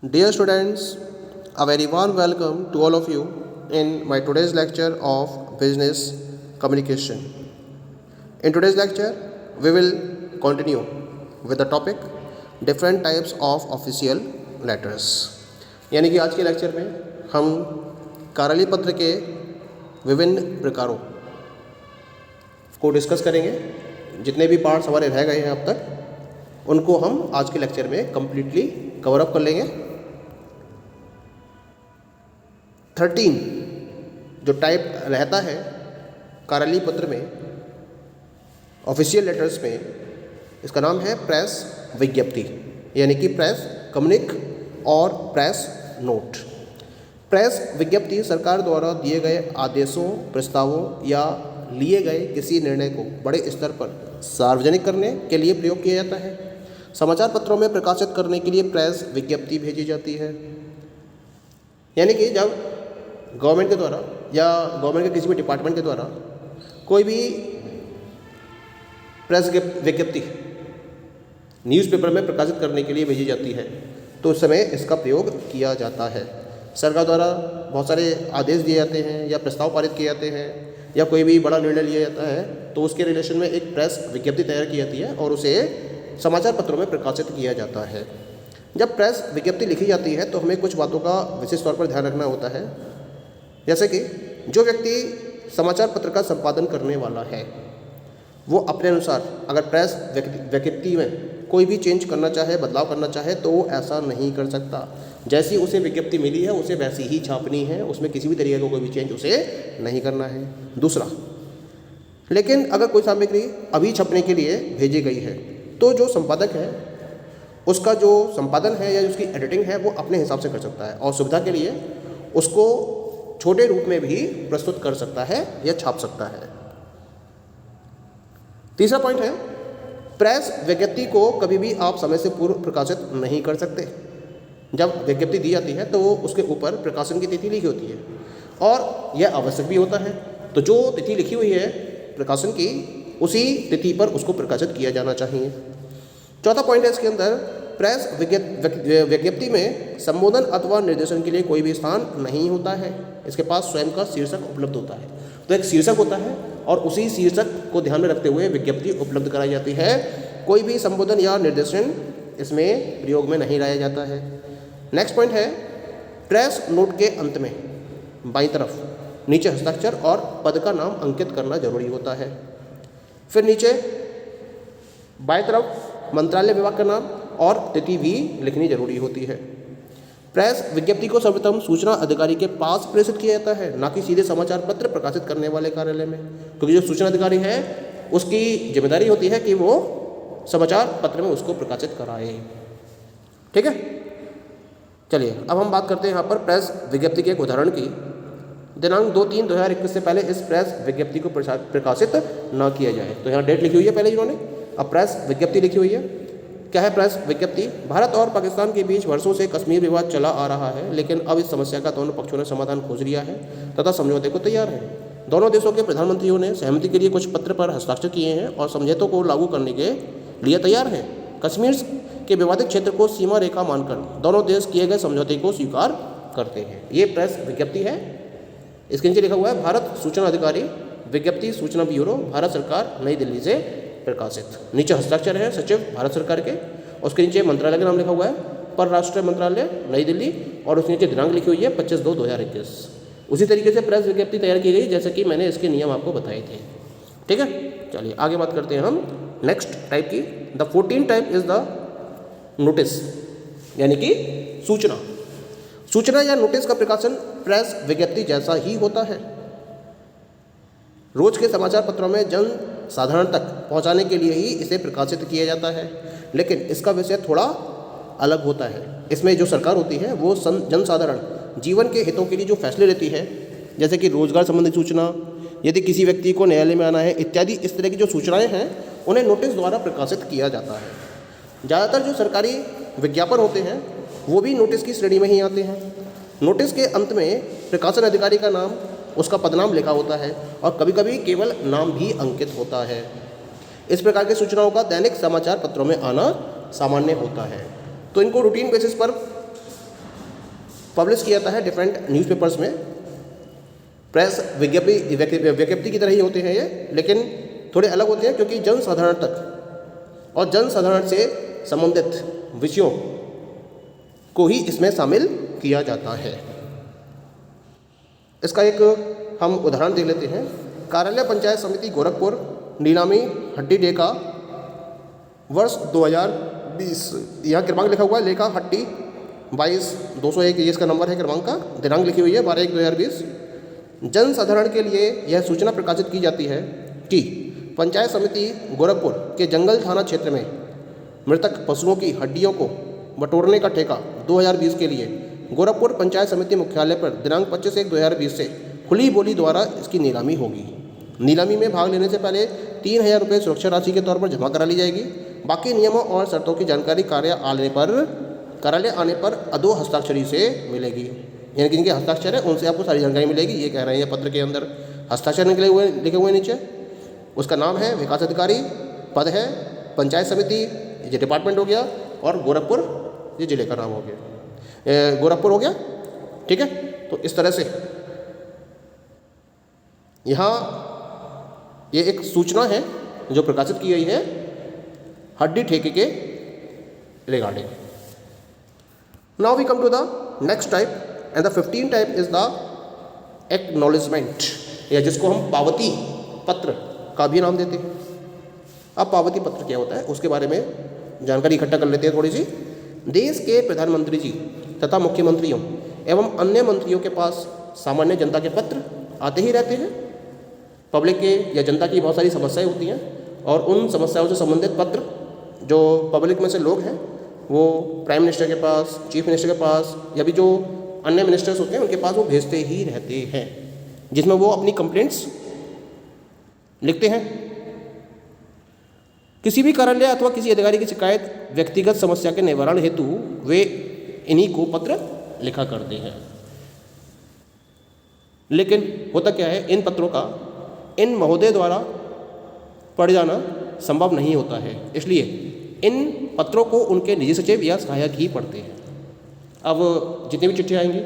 Dear students, a very warm welcome to all of you in my today's lecture of business communication. In today's lecture, we will continue with the topic different types of official letters. यानी कि आज के lecture में हम कार्यालय पत्र के विभिन्न प्रकारों को डिस्कस करेंगे। जितने भी पार्ट्स हमारे रह गए हैं अब तक उनको हम आज के लेक्चर में कंप्लीटली कवर अप कर लेंगे। 13 जो टाइप रहता है कार्यालय पत्र में, ऑफिशियल लेटर्स में, इसका नाम है प्रेस विज्ञप्ति, यानी कि प्रेस कम्युनिक और प्रेस नोट। प्रेस विज्ञप्ति सरकार द्वारा दिए गए आदेशों, प्रस्तावों या लिए गए किसी निर्णय को बड़े स्तर पर सार्वजनिक करने के लिए प्रयोग किया जाता है। समाचार पत्रों में प्रकाशित करने के लिए प्रेस विज्ञप्ति भेजी जाती है। यानी कि जब गवर्नमेंट के द्वारा या गवर्नमेंट के किसी भी डिपार्टमेंट के द्वारा कोई भी प्रेस विज्ञप्ति न्यूज़पेपर में प्रकाशित करने के लिए भेजी जाती है तो उस समय इसका प्रयोग किया जाता है। सरकार द्वारा बहुत सारे आदेश दिए जाते हैं या प्रस्ताव पारित किए जाते हैं या कोई भी बड़ा निर्णय लिया जाता है तो उसके रिलेशन में एक प्रेस विज्ञप्ति तैयार की जाती है और उसे समाचार पत्रों में प्रकाशित किया जाता है। जब प्रेस विज्ञप्ति लिखी जाती है तो हमें कुछ बातों का विशेष तौर पर ध्यान रखना होता है। जैसे कि जो व्यक्ति समाचार पत्र का संपादन करने वाला है वो अपने अनुसार अगर प्रेस विज्ञप्ति में कोई भी चेंज करना चाहे, बदलाव करना चाहे तो वो ऐसा नहीं कर सकता। जैसी उसे विज्ञप्ति मिली है उसे वैसी ही छापनी है, उसमें किसी भी तरीके का कोई भी चेंज उसे नहीं करना है। दूसरा, लेकिन अगर कोई सामग्री अभी छपने के लिए भेजी गई है तो जो संपादक है उसका जो संपादन है या उसकी एडिटिंग है वो अपने हिसाब से कर सकता है और सुविधा के लिए उसको छोटे रूप में भी प्रस्तुत कर सकता है या छाप सकता है। तीसरा पॉइंट है, प्रेस विज्ञप्ति को कभी भी आप समय से पूर्व प्रकाशित नहीं कर सकते। जब विज्ञप्ति दी जाती है तो उसके ऊपर प्रकाशन की तिथि लिखी होती है और यह आवश्यक भी होता है। तो जो तिथि लिखी हुई है प्रकाशन की उसी तिथि पर उसको प्रकाशित किया जाना चाहिए। चौथा पॉइंट है इसके अंदर, प्रेस विज्ञप्ति में संबोधन अथवा निर्देशन के लिए कोई भी स्थान नहीं होता है। इसके पास स्वयं का शीर्षक उपलब्ध होता है। तो एक शीर्षक होता है और उसी शीर्षक को ध्यान में रखते हुए विज्ञप्ति उपलब्ध कराई जाती है। कोई भी संबोधन या निर्देशन इसमें प्रयोग में नहीं लाया जाता है। नेक्स्ट पॉइंट है, प्रेस नोट के अंत में बाईं तरफ नीचे हस्ताक्षर और पद का नाम अंकित करना जरूरी होता है। फिर नीचे बाईं तरफ मंत्रालय विभाग का नाम और तिथि भी लिखनी जरूरी होती है। प्रेस विज्ञप्ति को सर्वप्रथम सूचना अधिकारी के पास प्रेषित किया जाता है, ना कि सीधे समाचार पत्र प्रकाशित करने वाले कार्यालय में, क्योंकि जो सूचना अधिकारी है उसकी जिम्मेदारी होती है कि वो समाचार पत्र में उसको प्रकाशित कराए। ठीक है, चलिए अब हम बात करते हैं यहाँ पर प्रेस विज्ञप्ति के एक उदाहरण की। दिनांक 2/3/2021 से पहले इस प्रेस विज्ञप्ति को प्रकाशित न किया जाए। तो यहाँ डेट लिखी हुई है पहले इन्होंने, अब प्रेस विज्ञप्ति लिखी हुई है। क्या है प्रेस विज्ञप्ति? भारत और पाकिस्तान के बीच वर्षों से कश्मीर विवाद चला आ रहा है, लेकिन अब इस समस्या का दोनों पक्षों ने समाधान खोज लिया है तथा समझौते को तैयार है। दोनों देशों के प्रधानमंत्रियों ने सहमति के लिए कुछ पत्र पर हस्ताक्षर किए हैं और समझौतों को लागू करने के लिए तैयार हैं। कश्मीर के विवादित क्षेत्र को सीमा रेखा मानकर दोनों देश किए गए समझौते को स्वीकार करते हैं। ये प्रेस विज्ञप्ति है। इसके नीचे लिखा हुआ है भारत सूचना अधिकारी, विज्ञप्ति सूचना ब्यूरो, भारत सरकार, नई दिल्ली से प्रकाशित। नीचे हस्ताक्षर है सचिव भारत सरकार के, उसके नीचे मंत्रालय का नाम लिखा हुआ है परराष्ट्र मंत्रालय नई दिल्ली और उसके नीचे दिनांक लिखी हुई है 25/2/2021। उसी तरीके से प्रेस विज्ञप्ति तैयार की गई जैसे कि मैंने इसके नियम आपको बताए थे। ठीक है, चलिए आगे बात करते हैं हम नेक्स्ट टाइप की। The 14th type is the notice, यानी कि सूचना। सूचना या नोटिस का प्रकाशन प्रेस विज्ञप्ति जैसा ही होता है। रोज के समाचार पत्रों में जन साधारण तक पहुंचाने के लिए ही इसे प्रकाशित किया जाता है, लेकिन इसका विषय थोड़ा अलग होता है। इसमें जो सरकार होती है वो जनसाधारण जीवन के हितों के लिए जो फैसले लेती है, जैसे कि रोजगार संबंधी सूचना, यदि किसी व्यक्ति को न्यायालय में आना है इत्यादि, इस तरह की जो सूचनाएं हैं उन्हें नोटिस द्वारा प्रकाशित किया जाता है। ज़्यादातर जो सरकारी विज्ञापन होते हैं वो भी नोटिस की श्रेणी में ही आते हैं। नोटिस के अंत में प्रकाशन अधिकारी का नाम, उसका पदनाम लिखा होता है और कभी कभी केवल नाम भी अंकित होता है। इस प्रकार की सूचनाओं का दैनिक समाचार पत्रों में आना सामान्य होता है। तो इनको रूटीन बेसिस पर पब्लिश किया जाता है डिफरेंट न्यूज़पेपर्स में। प्रेस विज्ञप्ति की तरह ही होते हैं ये, लेकिन थोड़े अलग होते हैं क्योंकि जनसाधारण तक और जनसाधारण से संबंधित विषयों को ही इसमें शामिल किया जाता है। इसका एक हम उदाहरण देख लेते हैं। कार्यालय पंचायत समिति गोरखपुर नीलामी हट्टी डे का वर्ष 2020, यहाँ क्रमांक लिखा हुआ है लेखा हट्टी 22/201, ये इसका नंबर है क्रमांक का, दिनांक लिखी हुई है 12/1/2020। जनसाधारण के लिए यह सूचना प्रकाशित की जाती है कि पंचायत समिति गोरखपुर के जंगल थाना क्षेत्र में मृतक पशुओं की हड्डियों को बटोरने का ठेका 2020 के लिए गोरखपुर पंचायत समिति मुख्यालय पर दिनांक 25/1/2020 से खुली बोली द्वारा इसकी नीलामी होगी। नीलामी में भाग लेने से पहले 3,000 रुपये सुरक्षा राशि के तौर पर जमा करा ली जाएगी। बाकी नियमों और शर्तों की जानकारी कार्यालय आने पर अदो हस्ताक्षरी से मिलेगी। यानी कि इनके हस्ताक्षर है उनसे आपको सारी जानकारी मिलेगी। ये कह रहे हैं पत्र के अंदर हस्ताक्षर लिखे हुए नीचे, उसका नाम है विकास अधिकारी, पद है पंचायत समिति, ये डिपार्टमेंट हो गया, और गोरखपुर ये जिले का नाम हो गया, गोरखपुर हो गया। ठीक है, तो इस तरह से यहाँ ये एक सूचना है जो प्रकाशित की गई है हड्डी ठेके के regarding. Now we come to the next type, and the 15th type is the acknowledgement, या जिसको हम पावती पत्र का भी नाम देते हैं। अब पावती पत्र क्या होता है उसके बारे में जानकारी इकट्ठा कर लेते हैं थोड़ी सी। देश के प्रधानमंत्री जी तथा मुख्यमंत्रियों एवं अन्य मंत्रियों के पास सामान्य जनता के पत्र आते ही रहते हैं। पब्लिक के या जनता की बहुत सारी समस्याएं होती हैं, और उन समस्याओं से संबंधित पत्र जो पब्लिक में से लोग हैं वो प्राइम मिनिस्टर के पास, चीफ मिनिस्टर के पास, या भी जो अन्य मिनिस्टर्स होते हैं उनके पास वो भेजते ही रहते हैं, जिसमें वो अपनी कंप्लेंट्स लिखते हैं। किसी भी कार्यालय अथवा किसी अधिकारी की शिकायत, व्यक्तिगत समस्या के निवारण हेतु वे इन्हीं को पत्र लिखा करते हैं। लेकिन होता क्या है, इन पत्रों का इन महोदय द्वारा पढ़ जाना संभव नहीं होता है, इसलिए इन पत्रों को उनके निजी सचिव या सहायक ही पढ़ते हैं। अब जितनी भी चिट्ठियाँ आएंगी,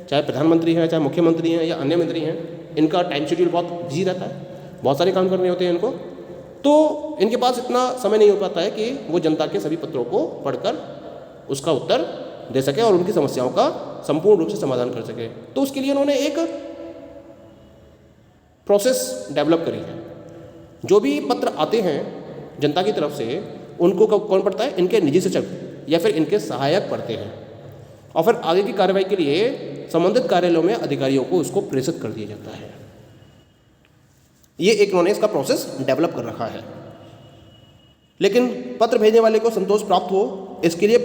चाहे प्रधानमंत्री हैं, चाहे मुख्यमंत्री हैं या अन्य मंत्री हैं, इनका टाइम शेड्यूल बहुत बिजी रहता है, बहुत सारे काम करने होते हैं इनको, तो इनके पास इतना समय नहीं हो पाता है कि वो जनता के सभी पत्रों को पढ़कर उसका उत्तर दे सके और उनकी समस्याओं का संपूर्ण रूप से समाधान कर सके। तो उसके लिए उन्होंने एक प्रोसेस डेवलप करी है। जो भी पत्र आते हैं जनता की तरफ से, उनको कौन पढ़ता है? इनके निजी सचिव या फिर इनके सहायक पढ़ते हैं, और फिर आगे की कार्रवाई के लिए संबंधित कार्यालयों में अधिकारियों को उसको प्रेषित कर दिया जाता है। ये एक उन्होंने इसका प्रोसेस डेवलप कर रखा है। लेकिन पत्र भेजने वाले को संतोष प्राप्त हो, इसके लिए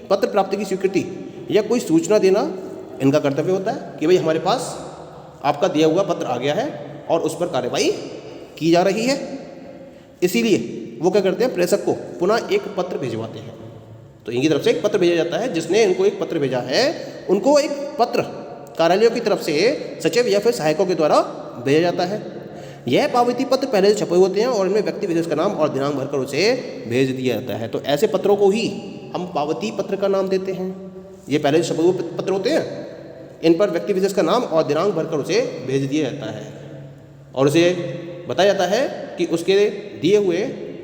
पत्र प्राप्ति की स्वीकृति या कोई सूचना देना इनका कर्तव्य होता है कि भाई हमारे पास आपका दिया हुआ पत्र आ गया है और उस पर कार्रवाई की जा रही है। इसीलिए वो क्या करते हैं, प्रेषक को पुनः एक पत्र भिजवाते हैं। तो इनकी तरफ से एक पत्र भेजा जाता है, जिसने इनको एक पत्र भेजा है उनको एक पत्र कार्यालयों की तरफ से सचिव या फिर सहायकों के द्वारा भेजा जाता है। यह पावती पत्र पहले से छपे होते हैं और इनमें व्यक्ति विशेष का नाम और दिनांक भरकर उसे भेज दिया जाता है। तो ऐसे पत्रों को ही हम पावती पत्र का नाम देते हैं। ये पहले से छपे हुए पत्र होते हैं, इन पर व्यक्ति विशेष का नाम और दिनांक भरकर उसे भेज दिया जाता है और उसे बताया जाता है कि उसके दिए हुए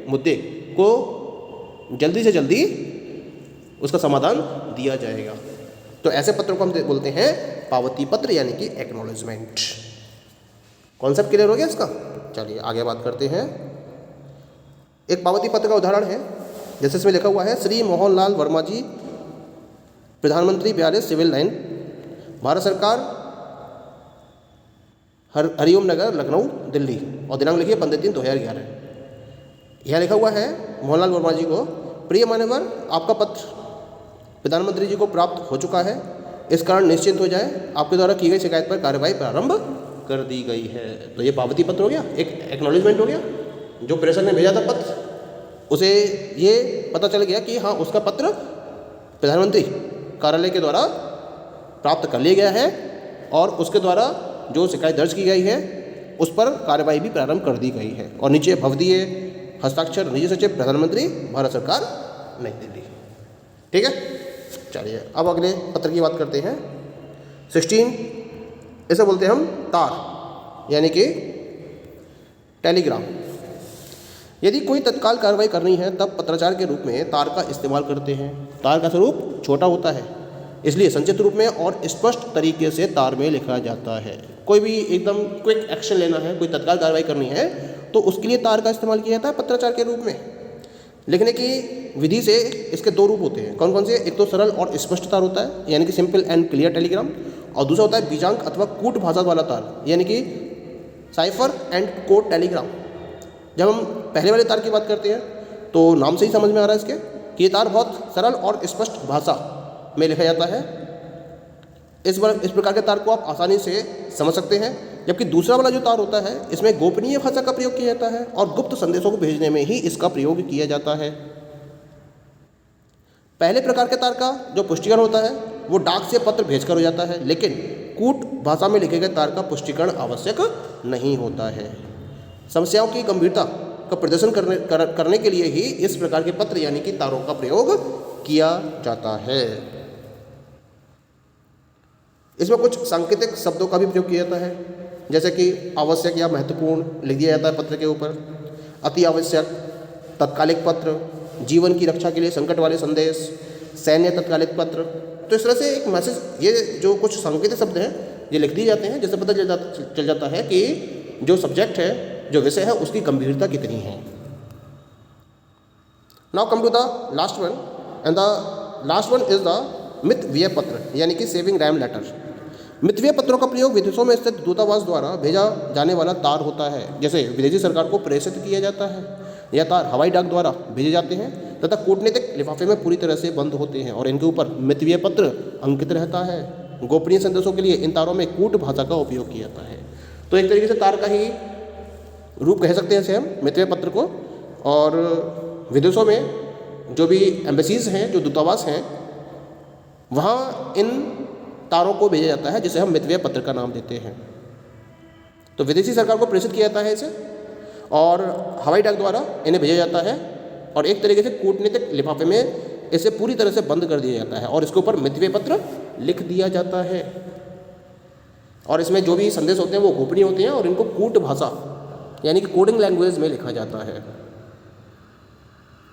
मुद्दे को जल्दी से जल्दी उसका समाधान दिया जाएगा। तो ऐसे पत्रों को हम बोलते हैं पावती पत्र, यानी कि एक्नॉलेजमेंट। कॉन्सेप्ट क्लियर हो गया इसका? चलिए आगे बात करते हैं। एक पावती पत्र का उदाहरण है, जैसे इसमें लिखा हुआ है, श्री मोहनलाल वर्मा जी, प्रधानमंत्री 42 सिविल लाइन, भारत सरकार, हरिओम नगर, लखनऊ, दिल्ली, और दिनांक लिखिए 15/3/2011। यह लिखा हुआ है मोहनलाल वर्मा जी को, प्रिय मान्यवर, आपका पत्र प्रधानमंत्री जी को प्राप्त हो चुका है, इस कारण निश्चिंत हो जाए, आपके द्वारा की गई शिकायत पर कार्रवाई प्रारंभ कर दी गई है। तो ये पावती पत्र हो गया, एक एक्नॉलेजमेंट हो गया। जो प्रेषक ने भेजा था पत्र, उसे ये पता चल गया कि हाँ, उसका पत्र प्रधानमंत्री कार्यालय के द्वारा प्राप्त कर लिया गया है और उसके द्वारा जो शिकायत दर्ज की गई है उस पर कार्रवाई भी प्रारंभ कर दी गई है। और नीचे भवदीय हस्ताक्षर निजी सचिव प्रधानमंत्री, भारत सरकार, नई दिल्ली। ठीक है, चलिए अब अगले पत्र की बात करते हैं। 16 इसे बोलते हैं हम तार यानी कि टेलीग्राम। यदि कोई तत्काल कार्रवाई करनी है तब पत्राचार के रूप में तार का इस्तेमाल करते हैं। तार का स्वरूप छोटा होता है, इसलिए संक्षिप्त रूप में और स्पष्ट तरीके से तार में लिखा जाता है। कोई भी एकदम क्विक एक्शन लेना है, कोई तत्काल कार्रवाई करनी है तो उसके लिए तार का इस्तेमाल किया जाता है पत्राचार के रूप में। लिखने की विधि से इसके दो रूप होते हैं। कौन कौन से? एक तो सरल और स्पष्ट तार होता है यानी कि सिंपल एंड क्लियर टेलीग्राम, और दूसरा होता है बीजांक अथवा कूट भाषा वाला तार यानी कि साइफर एंड कोड टेलीग्राम। जब हम पहले वाले तार की बात करते हैं तो नाम से ही समझ में आ रहा है इसके कि ये तार बहुत सरल और स्पष्ट भाषा में लिखा जाता है। इस प्रकार के तार को आप आसानी से समझ सकते हैं। जबकि दूसरा वाला जो तार होता है इसमें गोपनीय भाषा का प्रयोग किया जाता है और गुप्त संदेशों को भेजने में ही इसका प्रयोग किया जाता है। पहले प्रकार के तार का जो पुष्टिकरण होता है वो डाक से पत्र भेजकर हो जाता है, लेकिन कूट भाषा में लिखे गए तार का पुष्टिकरण आवश्यक नहीं होता है। समस्याओं की गंभीरता का प्रदर्शन करने के लिए ही इस प्रकार के पत्र यानी कि तारों का प्रयोग किया जाता है। इसमें कुछ सांकेतिक शब्दों का भी प्रयोग किया जाता है, जैसे कि आवश्यक या महत्वपूर्ण लिख दिया जाता है पत्र के ऊपर, अति आवश्यक, तत्कालिक पत्र, जीवन की रक्षा के लिए संकट वाले संदेश, सैन्य तत्कालिक पत्र। तो इस तरह से एक मैसेज, ये जो कुछ सांकेतिक शब्द हैं ये लिख दिए जाते हैं, जिससे पता चल जाता है कि जो सब्जेक्ट है, जो विषय है, उसकी गंभीरता कितनी है। Now come to the last one, and the last one is the मितव्यय पत्र यानी कि सेविंग रैम लेटर। मितव्यय पत्रों का प्रयोग विदेशों में स्थित दूतावास द्वारा भेजा जाने वाला तार होता है। जैसे विदेशी सरकार को प्रेषित किया जाता है, यह तार हवाई डाक द्वारा भेजे जाते हैं तथा कूटनीतिक लिफाफे में पूरी तरह से बंद होते हैं और इनके ऊपर मितव्यय पत्र अंकित रहता है। गोपनीय संदेशों के लिए इन तारों में कूट भाषा का उपयोग किया जाता है। तो एक तरीके से तार का ही रूप कह सकते हैं इसे हम, मितव्यय पत्र को। और विदेशों में जो भी एम्बेसीज हैं, जो दूतावास हैं, वहाँ इन तारों को भेजा जाता है जिसे हम मितव्यय पत्र का नाम देते हैं। तो विदेशी सरकार को प्रेषित किया जाता है इसे और हवाई डाक द्वारा इन्हें भेजा जाता है और एक तरीके से कूटनीतिक लिफाफे में इसे पूरी तरह से बंद कर दिया जाता है और इसके ऊपर मितव्यय पत्र लिख दिया जाता है। और इसमें जो भी संदेश होते हैं वो गोपनीय होते हैं और इनको कूट भाषा यानी कि कोडिंग लैंग्वेज में लिखा जाता है।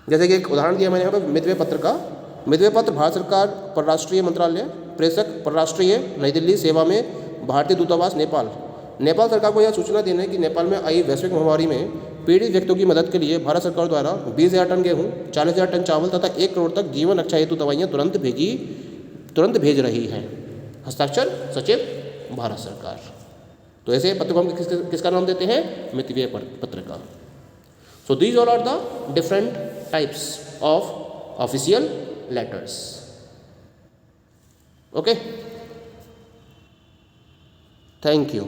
जैसे कि एक उदाहरण दिया मैंने यहाँ पर मितव्यय पत्र का। मितव्यय पत्र भारत सरकार परराष्ट्रीय मंत्रालय, प्रेषक परराष्ट्रीय, नई दिल्ली, सेवा में भारतीय दूतावास, नेपाल। नेपाल सरकार को यह सूचना देने कि नेपाल में आई वैश्विक महामारी में पीड़ित व्यक्तियों की मदद के लिए भारत सरकार द्वारा 20,000 टन गेहूँ, 40,000 टन चावल तथा 1 करोड़ तक जीवन रक्षा हेतु दवाइयाँ तुरंत भेज रही हैं। हस्ताक्षर सचिव, भारत सरकार। तो ऐसे पत्र को हम किसका नाम देते हैं? मितव्यय पत्र का। So these all are the different types of official letters. Okay, thank you.